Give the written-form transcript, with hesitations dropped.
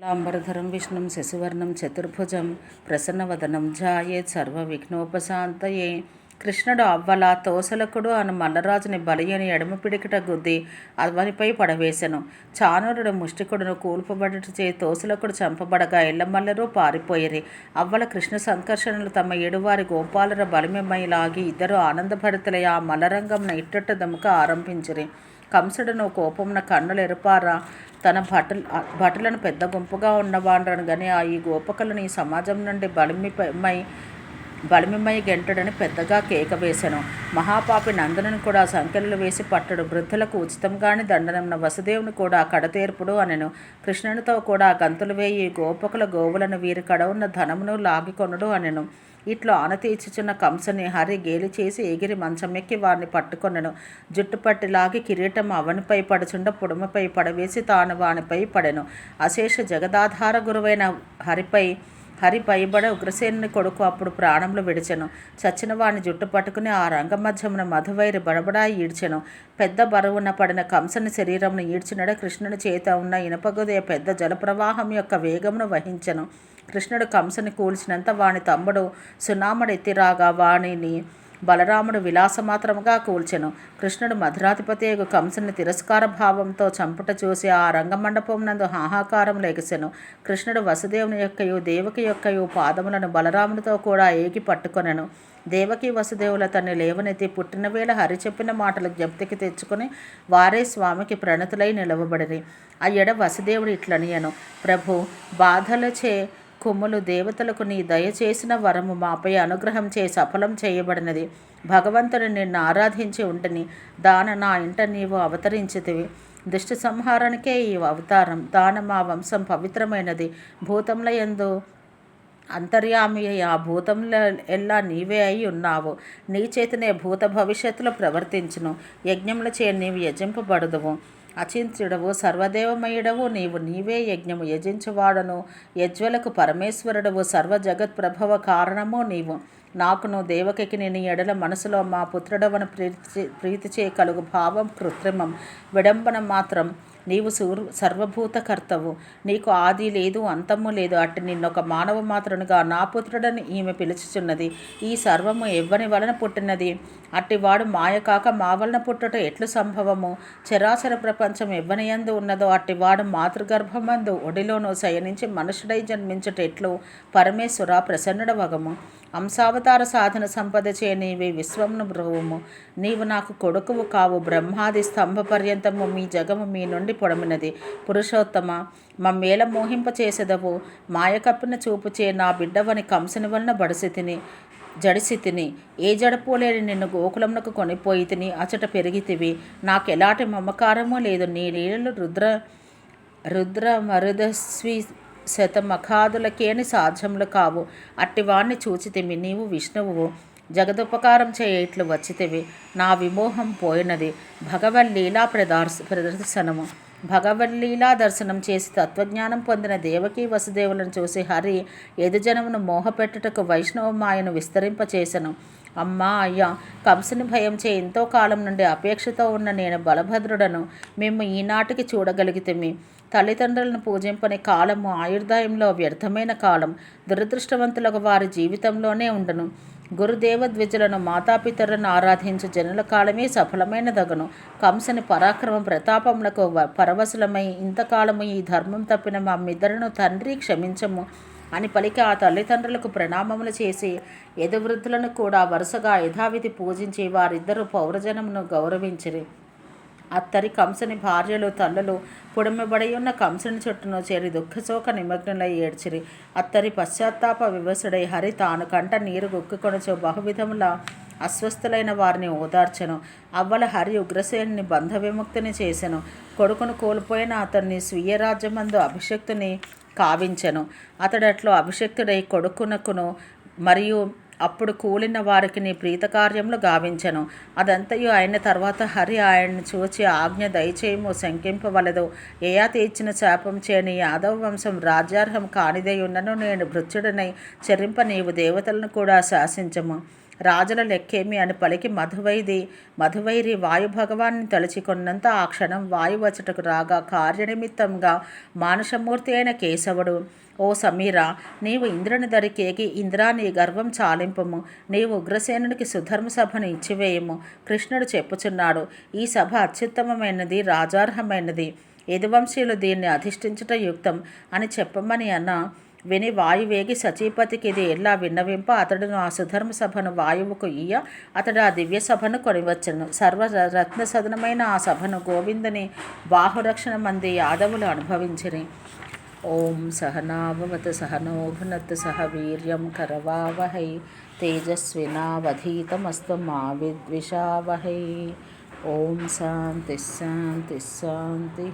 లాంబరధరం విష్ణుం శశివర్ణం చతుర్భుజం ప్రసన్నవదనం ఝాయేత్ సర్వవిఘ్నోపశాంతయే. కృష్ణుడు అవ్వల తోసలకుడు అను మల్లరాజుని బలియని ఎడమ పిడికిట గుద్ది అవనిపై పడవేశను. చానూరుడు ముష్టికుడును కూల్పబడుటచే తోసలకుడు చంపబడగా ఎల్లమల్లరూ పారిపోయిరి. అవ్వల కృష్ణ సంకర్షణలు తమ ఏడువారి గోపాలర బలిమెమ్మై లాగి ఇద్దరు ఆనందభరితులై ఆ మల్లరంగంన ఇట్టట్ట దముక ఆరంభించిరి. కంసుడును కోపమున కన్నులు ఎరుపారా తన భటులను పెద్ద గుంపుగా ఉన్నవాండ్రను గని ఈ గోపకులను ఈ సమాజం నుండి బలిమిమ్మై గెంటడని పెద్దగా కేక వేశను. మహాపాపి నందనుని కూడా సంఖ్యలు వేసి పట్టడు. వృద్ధులకు ఉచితంగాని దండనమున వసుదేవుని కూడా కడతేర్పుడు అనెను. కృష్ణునితో కూడా గంతులు వేయి గోపకుల గోవులను వీరి కడవున్న ధనమును లాగికొనుడు అనెను. ఇట్లు ఆనతీర్చుచున్న కంసుని హరి గేలి చేసి ఎగిరి మంచమెక్కి వారిని పట్టుకొనెను. జుట్టుపట్టి లాగి కిరీటం అవనిపై పడుచుండ పుడమపై పడవేసి తాను వానిపై పడెను. అశేష జగదాధార గురువైన హరి పైబడ ఉగ్రసేనుని కొడుకు అప్పుడు ప్రాణములు విడిచెను. చచ్చిన వాడిని జుట్టు పట్టుకుని ఆ రంగమధ్యమున మధువైరి బడబడా ఈడ్చెను. పెద్ద బరువున పడిన కంసుని శరీరమును ఈడ్చినడ కృష్ణుని చేత ఉన్న ఇనపగుదే పెద్ద జలప్రవాహం యొక్క వేగమును వహించెను. కృష్ణుడు కంసుని కూల్చినంత వాని తమ్ముడు సునాముడు ఎత్తిరాగా వాణిని బలరాముడు విలాసమాత్రముగా కూల్చెను. కృష్ణుడు మధురాధిపతి కంసుని తిరస్కార భావంతో చంపుట చూసి ఆ రంగమండపం నందు హాహాకారం లెగిసెను. కృష్ణుడు వసుదేవుని యొక్కయు దేవకి యొక్కయు పాదములను బలరామునితో కూడా ఏగి పట్టుకొనెను. దేవకి వసుదేవుల తన్ని లేవనెత్తి పుట్టిన వేళ హరి చెప్పిన మాటలు జ్ఞప్తికి తెచ్చుకుని వారే స్వామికి ప్రణతులై నిలవబడిరి. అయ్యడ వసుదేవుడు ఇట్లనియను, ప్రభు బాధలచే కొమ్ములు దేవతలకు నీ దయచేసిన వరము మాపై అనుగ్రహం చే సఫలం చేయబడినది. భగవంతుని నిన్ను ఆరాధించి ఉంటని దాన నా ఇంట నీవు అవతరించితివి. దుష్ట సంహారానికే ఈ అవతారం. దాన మా వంశం పవిత్రమైనది. భూతముల యందు అంతర్యామి ఆ భూతంలో ఎల్లా నీవే అయి ఉన్నావు. నీ చేతనే భూత భవిష్యత్తులో ప్రవర్తించును. యజ్ఞములచే నీవు యజింపబడదువు. అచింత్యుడవు సర్వదేవమయుడవు నీవే యజ్ఞము యజించువాడను. యజ్వలకు పరమేశ్వరుడవు సర్వ జగత్ప్రభవ కారణము నీవు. నాకును దేవకికి నీ ఎడల మనసులో మా పుత్రుడవను ప్రీతి చే కలుగు భావం కృత్రిమం విడంబన మాత్రం. నీవు సర్వభూతకర్తవు. నీకు ఆది లేదు అంతము లేదు. అట్టి నిన్నొక మానవ మాత్రునిగా నా పుత్రుడని ఈమె పిలుచుచున్నది. ఈ సర్వము ఎవ్వని వలన పుట్టినది? అట్టివాడు మాయ కాక మా వలన పుట్టుట ఎట్లు సంభవము? చరాచర ప్రపంచం ఎవ్వనియందు ఉన్నదో అట్టివాడు మాతృగర్భమందు ఒడిలోనూ శయనించి మనుషుడై జన్మించుట ఎట్లు? పరమేశ్వర ప్రసన్నుడవగము. అంశావతార సాధన సంపద చే నీవే విశ్వమును బ్రువుము. నీవు నాకు కొడుకువు కావు. బ్రహ్మాది స్తంభ పర్యంతము మీ జగము మీ నుండి పొడమినది. పురుషోత్తమ మమ్మేల మోహింపచేసెదవు. మాయ కప్పిన చూపుచే నా బిడ్డవని కంసుని వలన జడిసి తిని ఏ జడపోలేని నిన్ను గోకులమునకు కొనిపోయి తిని అచట పెరిగితివి. నాకెలాంటి మమకారము లేదు. నీ లీలలు రుద్ర మరుదస్వి శతమఖాదులకేని సాధ్యములు కావు. అట్టివాణ్ణి చూచితిమి. నీవు విష్ణువు జగదుపకారం చేయట్లు వచ్చితివి. నా విమోహం పోయినది. భగవల్లీలా ప్రదర్శనము భగవల్లీలా దర్శనం చేసి తత్వజ్ఞానం పొందిన దేవకీ వసుదేవులను చూసి హరి ఎదుజనమును మోహపెట్టుటకు వైష్ణవ మాయను విస్తరింపచేసెను. అమ్మా అయ్యా, కంసుని భయం చే ఎంతో కాలం నుండి అపేక్షతో ఉన్న నేను బలభద్రుడను మేము ఈనాటికి చూడగలిగితిమి. తల్లిదండ్రులను పూజింపని కాలము ఆయుర్దాయంలో వ్యర్థమైన కాలం. దురదృష్టవంతులకు వారి జీవితంలోనే ఉండను. గురుదేవ ద్విజులను మాతాపితరులను ఆరాధించు జనుల కాలమే సఫలమైన దగను. కంసుని పరాక్రమ ప్రతాపములకు పరవశులమై ఇంతకాలము ఈ ధర్మం తప్పిన మమ్మిద్దరును తండ్రి క్షమించము అని పలికి ఆ తల్లిదండ్రులకు ప్రణామములు చేసి యదువృద్ధులను కూడా వరుసగా యథావిధి పూజించి వారిద్దరూ పౌరజనమును గౌరవించిరి. అత్తరి కంసుని భార్యలు తల్లులు పుడమిబడియున్న కంసుని చుట్టూను చేరి దుఃఖశోక నిమగ్నులై ఏడ్చిరి. అత్తరి పశ్చాత్తాప వివసుడై హరి తాను కంట నీరు గుక్కుకొనుచు బహువిధముల అస్వస్థులైన వారిని ఓదార్చెను. అవ్వల హరి ఉగ్రసేనుని బంధ విముక్తిని చేసెను. కొడుకును కోల్పోయిన అతన్ని స్వీయ రాజ్యమందు అభిషక్తుని కావించెను. అతడట్లో అభిషక్తుడై కొడుకునకును మరియు అప్పుడు కూలిన వారికి నీ ప్రీతకార్యములు గావించెను. అదంతయు అయిన తర్వాత హరి ఆయన్ని చూచి ఆజ్ఞ దయచేయము శంకింపవలదు. యయాతి ఇచ్చిన శాపం చేని యాదవ వంశం రాజ్యార్హం కానిదై ఉన్నను నేను భృత్యుడనై చెరింప నీవు దేవతలను కూడా శాసించము. రాజుల లెక్కేమి అని పలికి మధువైరి వాయుభగవాన్ని తలుచుకున్నంత ఆ క్షణం వాయువచటకు రాగా కార్యనిమిత్తంగా మానుషమూర్తి అయిన కేశవుడు, ఓ సమీర, నీవు ఇంద్రుని దరికేగి ఇంద్రా నీ గర్వం చాలింపము, నీవు ఉగ్రసేనునికి సుధర్మ సభను ఇచ్చివేయము. కృష్ణుడు చెప్పుచున్నాడు, ఈ సభ అత్యుత్తమమైనది, రాజార్హమైనది, యదువంశీయులు దీన్ని అధిష్ఠించుట యుక్తం అని చెప్పమని విని వాయువేగి సచీపతికి ఇది ఎలా విన్నవింప అతడును ఆ సుధర్మ సభను వాయువుకు ఇయ్య అతడు ఆ దివ్య సభను కొనివచ్చును. సర్వరత్న సదనమైన ఆ సభను గోవిందుని బాహురక్షణ మంది యాదవులు అనుభవించిరి. ఓం సహనాభవతు సహనో భునత్తు సహ వీర్యం కరవావహై తేజస్వినావధీతమస్తు మా విద్విషావహై. ఓం శాంతి శాంతి శాంతి.